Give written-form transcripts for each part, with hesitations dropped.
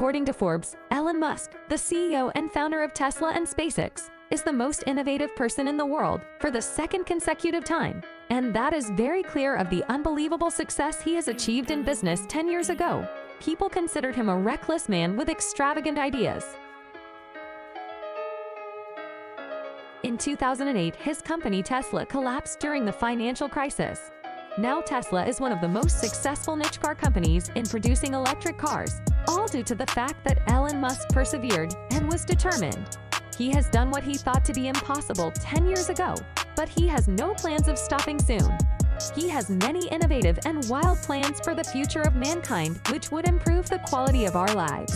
According to Forbes, Elon Musk, the CEO and founder of Tesla and SpaceX, is the most innovative person in the world for the second consecutive time. And that is very clear of the unbelievable success he has achieved in business 10 years ago. People considered him a reckless man with extravagant ideas. In 2008, his company Tesla collapsed during the financial crisis. Now Tesla is one of the most successful niche car companies in producing electric cars, all due to the fact that Elon Musk persevered and was determined. He has done what he thought to be impossible 10 years ago, but he has no plans of stopping soon. He has many innovative and wild plans for the future of mankind, which would improve the quality of our lives.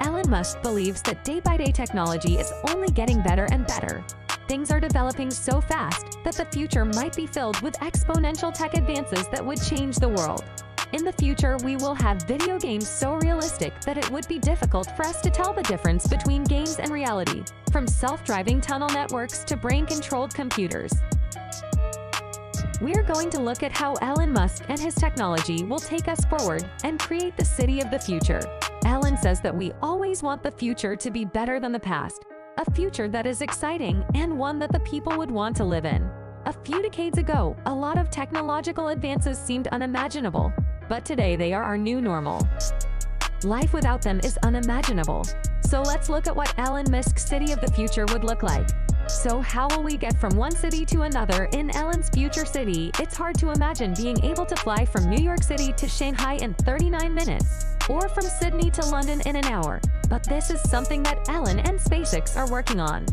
Elon Musk believes that day-by-day technology is only getting better and better. Things are developing so fast that the future might be filled with exponential tech advances that would change the world. In the future, we will have video games so realistic that it would be difficult for us to tell the difference between games and reality, from self-driving tunnel networks to brain-controlled computers. We're going to look at how Elon Musk and his technology will take us forward and create the city of the future. Elon says that we always want the future to be better than the past, a future that is exciting and one that the people would want to live in. A few decades ago, a lot of technological advances seemed unimaginable, but today they are our new normal. Life without them is unimaginable. So let's look at what Elon Musk's city of the future would look like. So how will we get from one city to another in Elon's future city? It's hard to imagine being able to fly from New York City to Shanghai in 39 minutes, or from Sydney to London in an hour. But this is something that Elon and SpaceX are working on.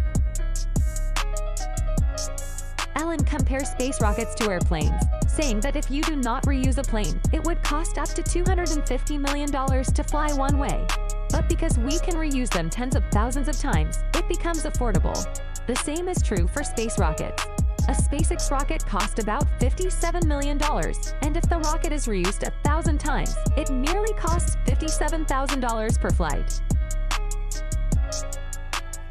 Elon compares space rockets to airplanes, saying that if you do not reuse a plane, it would cost up to $250 million to fly one way. But because we can reuse them tens of thousands of times, it becomes affordable. The same is true for space rockets. A SpaceX rocket cost about $57 million, and if the rocket is reused 1,000 times, it merely costs $57,000 per flight.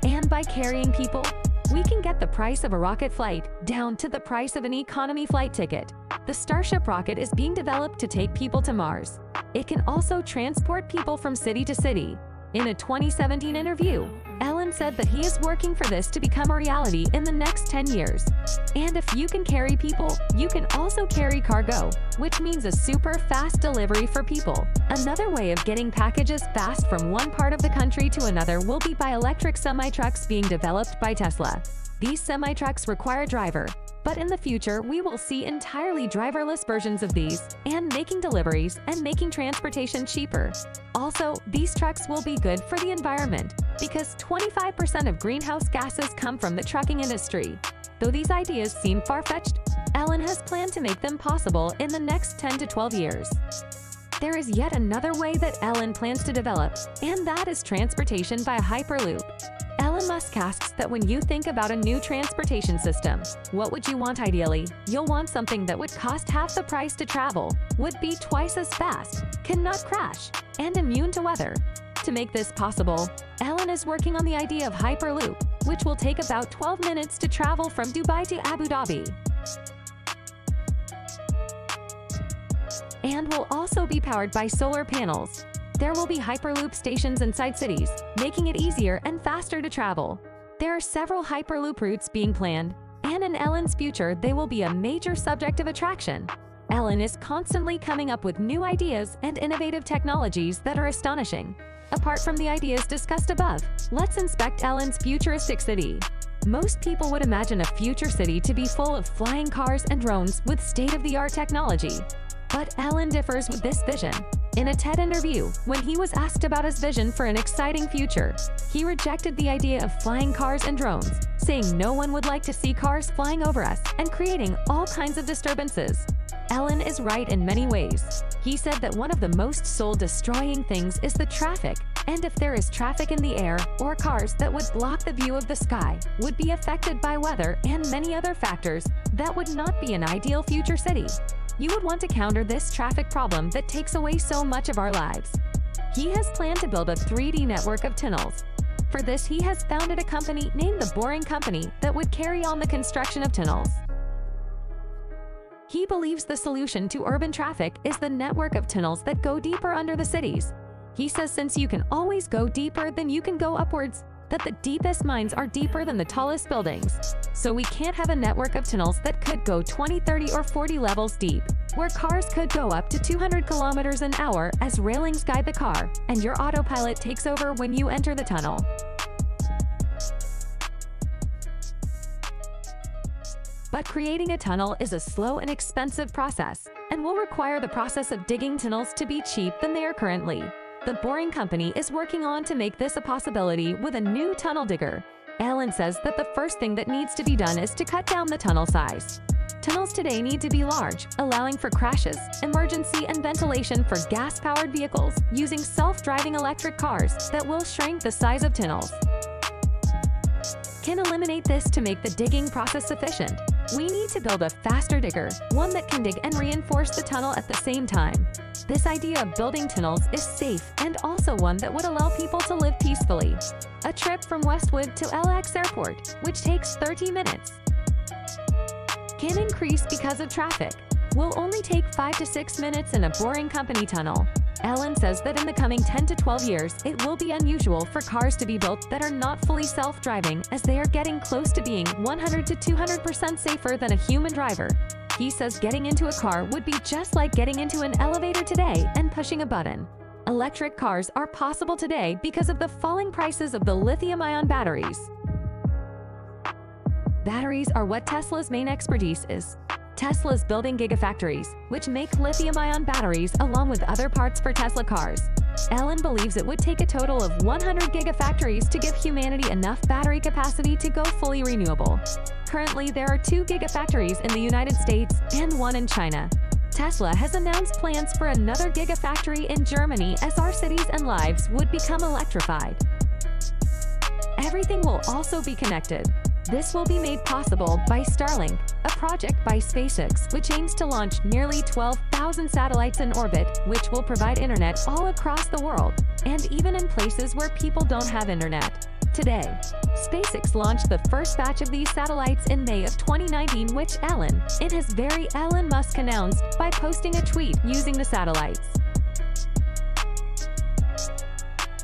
And by carrying people, we can get the price of a rocket flight down to the price of an economy flight ticket. The Starship rocket is being developed to take people to Mars. It can also transport people from city to city. In a 2017 interview, Elon said that he is working for this to become a reality in the next 10 years. And if you can carry people, you can also carry cargo, which means a super fast delivery for people. Another way of getting packages fast from one part of the country to another will be by electric semi-trucks being developed by Tesla. These semi-trucks require a driver, but in the future, we will see entirely driverless versions of these, and making deliveries and making transportation cheaper. Also, these trucks will be good for the environment, because 25% of greenhouse gases come from the trucking industry. Though these ideas seem far-fetched, Elon has planned to make them possible in the next 10 to 12 years. There is yet another way that Elon plans to develop, and that is transportation by Hyperloop. Elon Musk asks that when you think about a new transportation system, what would you want ideally? You'll want something that would cost half the price to travel, would be twice as fast, cannot crash, and immune to weather. To make this possible, Elon is working on the idea of Hyperloop, which will take about 12 minutes to travel from Dubai to Abu Dhabi, and will also be powered by solar panels. There will be Hyperloop stations inside cities, making it easier and faster to travel. There are several Hyperloop routes being planned, and in Elon's future, they will be a major subject of attraction. Elon is constantly coming up with new ideas and innovative technologies that are astonishing. Apart from the ideas discussed above, let's inspect Elon's futuristic city. Most people would imagine a future city to be full of flying cars and drones with state-of-the-art technology. But Elon differs with this vision. In a TED interview, when he was asked about his vision for an exciting future, he rejected the idea of flying cars and drones, saying no one would like to see cars flying over us and creating all kinds of disturbances. Elon is right in many ways. He said that one of the most soul-destroying things is the traffic, and if there is traffic in the air or cars that would block the view of the sky, would be affected by weather and many other factors, that would not be an ideal future city. You would want to counter this traffic problem that takes away so much of our lives. He has planned to build a 3D network of tunnels. For this, he has founded a company named the Boring Company that would carry on the construction of tunnels. He believes the solution to urban traffic is the network of tunnels that go deeper under the cities. He says since you can always go deeper than you can go upwards, that the deepest mines are deeper than the tallest buildings. So we can't have a network of tunnels that could go 20, 30, or 40 levels deep, where cars could go up to 200 kilometers an hour as railings guide the car, and your autopilot takes over when you enter the tunnel. But creating a tunnel is a slow and expensive process, and will require the process of digging tunnels to be cheap than they are currently. The Boring Company is working on to make this a possibility with a new tunnel digger. Elon says that the first thing that needs to be done is to cut down the tunnel size. Tunnels today need to be large, allowing for crashes, emergency, and ventilation for gas-powered vehicles using self-driving electric cars that will shrink the size of tunnels. Can eliminate this to make the digging process efficient. We need to build a faster digger, one that can dig and reinforce the tunnel at the same time. This idea of building tunnels is safe and also one that would allow people to live peacefully. A trip from Westwood to LAX Airport, which takes 30 minutes, can increase because of traffic. Will only take 5 to 6 minutes in a Boring Company tunnel. Elon says that in the coming 10 to 12 years, it will be unusual for cars to be built that are not fully self-driving, as they are getting close to being 100 to 200% safer than a human driver. He says getting into a car would be just like getting into an elevator today and pushing a button. Electric cars are possible today because of the falling prices of the lithium-ion batteries. Batteries are what Tesla's main expertise is. Tesla's building gigafactories, which make lithium-ion batteries along with other parts for Tesla cars. Elon believes it would take a total of 100 gigafactories to give humanity enough battery capacity to go fully renewable. Currently, there are 2 gigafactories in the United States and 1 in China. Tesla has announced plans for another gigafactory in Germany as our cities and lives would become electrified. Everything will also be connected. This will be made possible by Starlink, a project by SpaceX which aims to launch nearly 12,000 satellites in orbit, which will provide internet all across the world, and even in places where people don't have internet. Today, SpaceX launched the first batch of these satellites in May of 2019, which Elon, in his very Elon Musk, announced by posting a tweet using the satellites.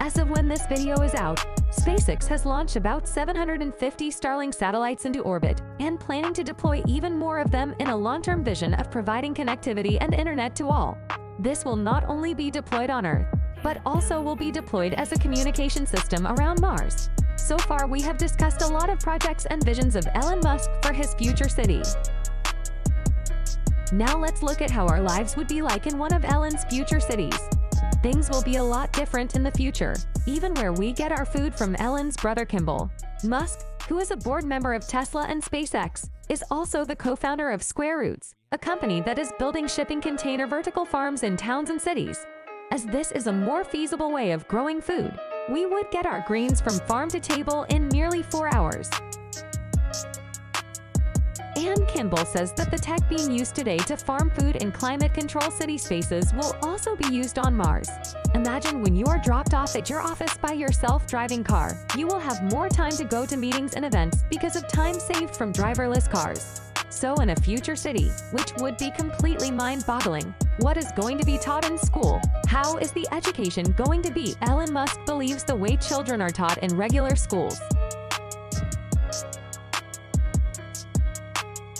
As of when this video is out, SpaceX has launched about 750 Starlink satellites into orbit and planning to deploy even more of them in a long-term vision of providing connectivity and internet to all. This will not only be deployed on Earth, but also will be deployed as a communication system around Mars. So far, we have discussed a lot of projects and visions of Elon Musk for his future city. Now let's look at how our lives would be like in one of Elon's future cities. Things will be a lot different in the future, even where we get our food from Elon's brother Kimball. Musk, who is a board member of Tesla and SpaceX, is also the co-founder of Square Roots, a company that is building shipping container vertical farms in towns and cities. As this is a more feasible way of growing food, we would get our greens from farm to table in merely 4 hours. And Kimball says that the tech being used today to farm food in climate-control city spaces will also be used on Mars. Imagine when you are dropped off at your office by your self-driving car, you will have more time to go to meetings and events because of time saved from driverless cars. So in a future city, which would be completely mind-boggling, what is going to be taught in school? How is the education going to be? Elon Musk believes the way children are taught in regular schools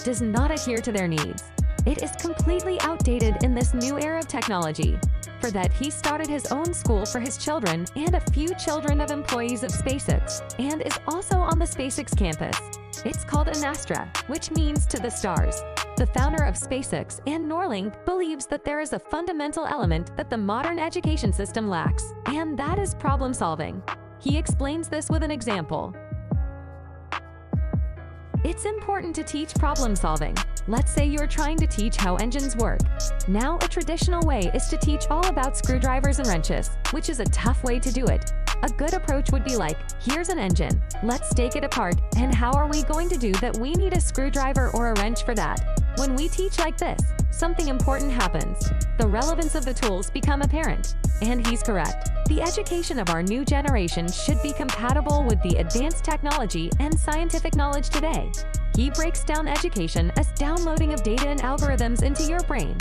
does not adhere to their needs. It is completely outdated in this new era of technology. For that, he started his own school for his children and a few children of employees of SpaceX, and is also on the SpaceX campus. It's called Anastra, which means to the stars. The founder of SpaceX and Neuralink believes that there is a fundamental element that the modern education system lacks, and that is problem solving. He explains this with an example. It's important to teach problem solving. Let's say you're trying to teach how engines work. Now, a traditional way is to teach all about screwdrivers and wrenches, which is a tough way to do it. A good approach would be like, here's an engine, let's take it apart, and how are we going to do that? We need a screwdriver or a wrench for that. When we teach like this, something important happens. The relevance of the tools become apparent. And he's correct. The education of our new generation should be compatible with the advanced technology and scientific knowledge today. He breaks down education as downloading of data and algorithms into your brain.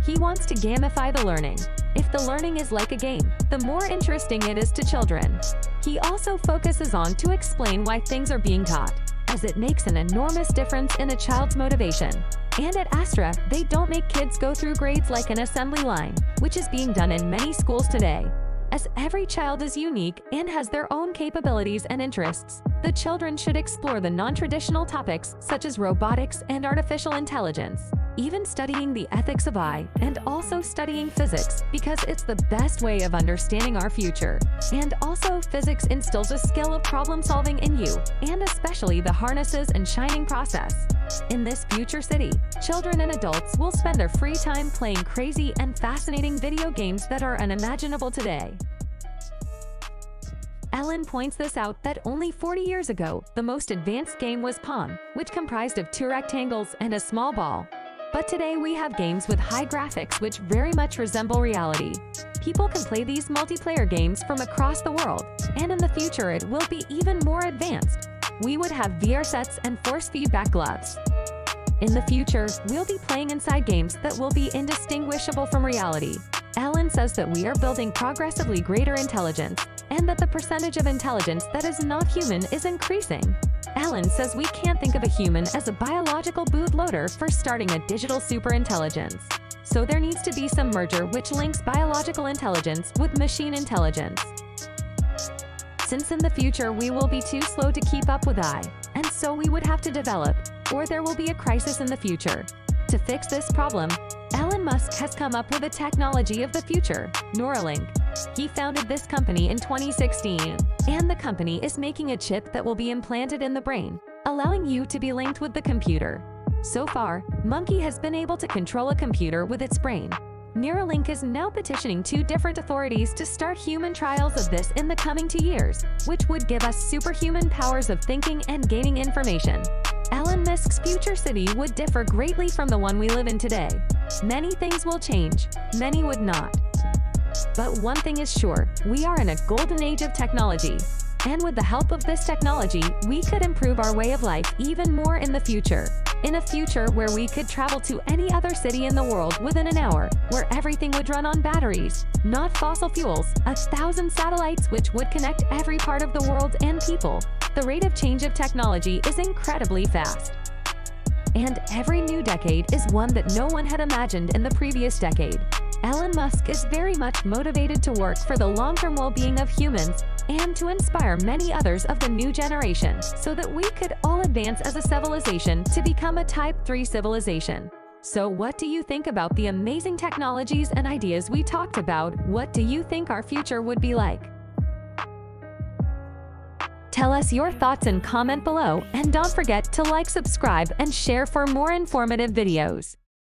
He wants to gamify the learning. If the learning is like a game, the more interesting it is to children. He also focuses on to explain why things are being taught, as it makes an enormous difference in a child's motivation. And at Astra, they don't make kids go through grades like an assembly line, which is being done in many schools today. As every child is unique and has their own capabilities and interests, the children should explore the non-traditional topics such as robotics and artificial intelligence, even studying the ethics of AI and also studying physics because it's the best way of understanding our future. And also, physics instills a skill of problem-solving in you, and especially the harnesses and shining process. In this future city, children and adults will spend their free time playing crazy and fascinating video games that are unimaginable today. Elon points this out that only 40 years ago, the most advanced game was Pong, which comprised of 2 rectangles and a small ball. But today we have games with high graphics which very much resemble reality. People can play these multiplayer games from across the world, and in the future it will be even more advanced. We would have VR sets and force feedback gloves. In the future, we'll be playing inside games that will be indistinguishable from reality. Elon says that we are building progressively greater intelligence, and that the percentage of intelligence that is not human is increasing. Elon says we can't think of a human as a biological bootloader for starting a digital superintelligence. So there needs to be some merger which links biological intelligence with machine intelligence. Since in the future we will be too slow to keep up with AI, and so we would have to develop, or there will be a crisis in the future. To fix this problem, Elon Musk has come up with a technology of the future, Neuralink. He founded this company in 2016, and the company is making a chip that will be implanted in the brain, allowing you to be linked with the computer. So far, Monkey has been able to control a computer with its brain. Neuralink is now petitioning 2 different authorities to start human trials of this in the coming 2 years, which would give us superhuman powers of thinking and gaining information. Elon Musk's future city would differ greatly from the one we live in today. Many things will change, many would not. But one thing is sure, we are in a golden age of technology. And with the help of this technology, we could improve our way of life even more in the future. In a future where we could travel to any other city in the world within an hour, where everything would run on batteries, not fossil fuels, 1,000 satellites which would connect every part of the world and people. The rate of change of technology is incredibly fast. And every new decade is one that no one had imagined in the previous decade. Elon Musk is very much motivated to work for the long-term well-being of humans and to inspire many others of the new generation so that we could all advance as a civilization to become a Type 3 civilization. So what do you think about the amazing technologies and ideas we talked about? What do you think our future would be like? Tell us your thoughts and comment below, and don't forget to like, subscribe, and share for more informative videos.